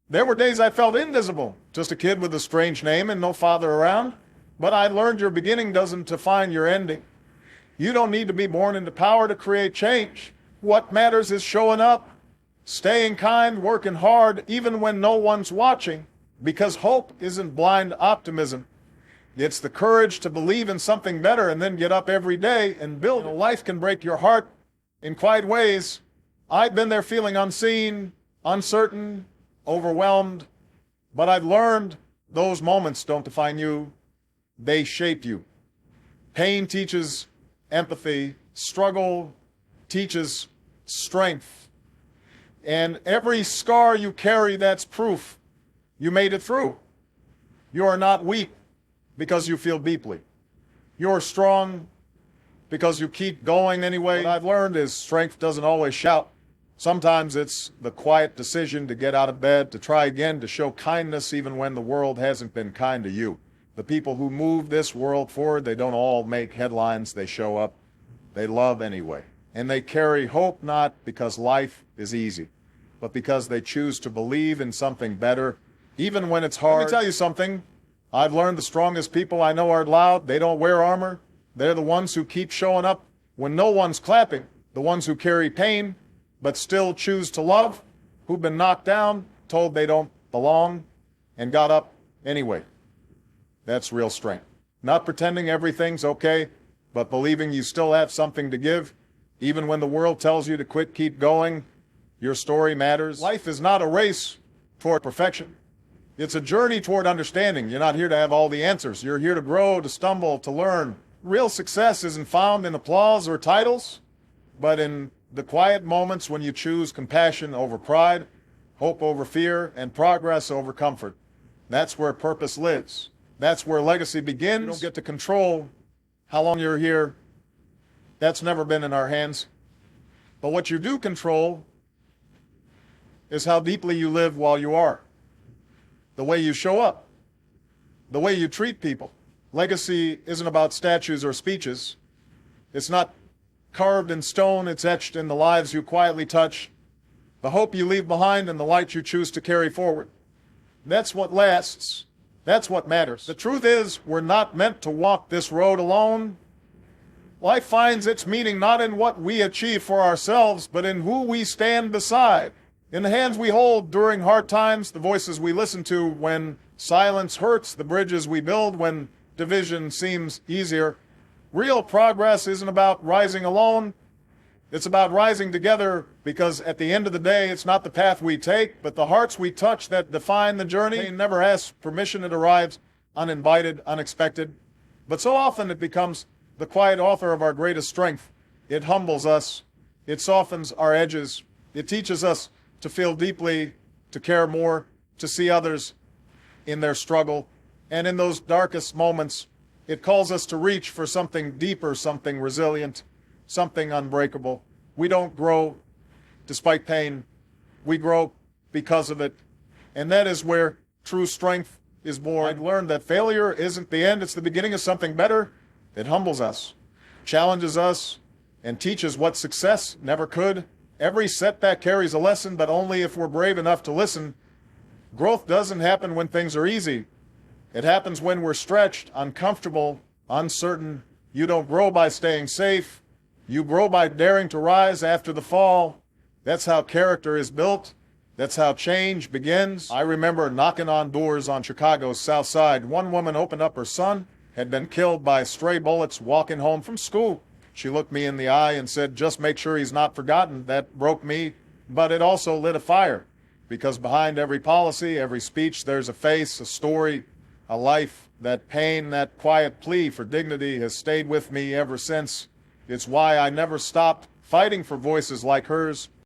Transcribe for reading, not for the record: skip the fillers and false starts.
There were days I felt invisible, just a kid with a strange name and no father around. But I learned your beginning doesn't define your ending. You don't need to be born into power to create change. What matters is showing up, staying kind, working hard, even when no one's watching, because hope isn't blind optimism. It's the courage to believe in something better and then get up every day and build. Life can break your heart in quiet ways. I've been there feeling unseen, uncertain, overwhelmed, but I've learned those moments don't define you, they shape you. Pain teaches empathy, struggle teaches strength, and every scar you carry, that's proof you made it through. You are not weak because you feel deeply. You're strong because you keep going anyway. What I've learned is strength doesn't always shout. Sometimes it's the quiet decision to get out of bed, to try again, to show kindness even when the world hasn't been kind to you. The people who move this world forward, they don't all make headlines, they show up. They love anyway. And they carry hope not because life is easy, but because they choose to believe in something better, even when it's hard. Let me tell you something. I've learned the strongest people I know are loud. They don't wear armor. They're the ones who keep showing up when no one's clapping. The ones who carry pain, but still choose to love, who've been knocked down, told they don't belong, and got up anyway. That's real strength. Not pretending everything's okay, but believing you still have something to give. Even when the world tells you to quit, keep going. Your story matters. Life is not a race toward perfection. It's a journey toward understanding. You're not here to have all the answers. You're here to grow, to stumble, to learn. Real success isn't found in applause or titles, but in the quiet moments when you choose compassion over pride, hope over fear, and progress over comfort. That's where purpose lives. That's where legacy begins. You don't get to control how long you're here. That's never been in our hands. But what you do control is how deeply you live while you are. The way you show up. The way you treat people. Legacy isn't about statues or speeches. It's not carved in stone, it's etched in the lives you quietly touch, the hope you leave behind, and the light you choose to carry forward. That's what lasts. That's what matters. The truth is, we're not meant to walk this road alone. Life finds its meaning not in what we achieve for ourselves, but in who we stand beside. In the hands we hold during hard times, the voices we listen to when silence hurts, the bridges we build when division seems easier. Real progress isn't about rising alone. It's about rising together, because at the end of the day, it's not the path we take, but the hearts we touch that define the journey. Pain never asks permission. It arrives uninvited, unexpected. But so often it becomes the quiet author of our greatest strength. It humbles us. It softens our edges. It teaches us to feel deeply, to care more, to see others in their struggle. And in those darkest moments, it calls us to reach for something deeper, something resilient, something unbreakable. We don't grow despite pain. We grow because of it. And that is where true strength is born. I've learned that failure isn't the end. It's the beginning of something better. It humbles us, challenges us, and teaches what success never could. Every setback carries a lesson, but only if we're brave enough to listen. Growth doesn't happen when things are easy. It happens when we're stretched, uncomfortable, uncertain. You don't grow by staying safe. You grow by daring to rise after the fall. That's how character is built. That's how change begins. I remember knocking on doors on Chicago's South Side. One woman opened up. Her son had been killed by stray bullets walking home from school. She looked me in the eye and said, "Just make sure he's not forgotten." That broke me, but it also lit a fire. Because behind every policy, every speech, there's a face, a story, a life. That pain, that quiet plea for dignity has stayed with me ever since. It's why I never stopped fighting for voices like hers.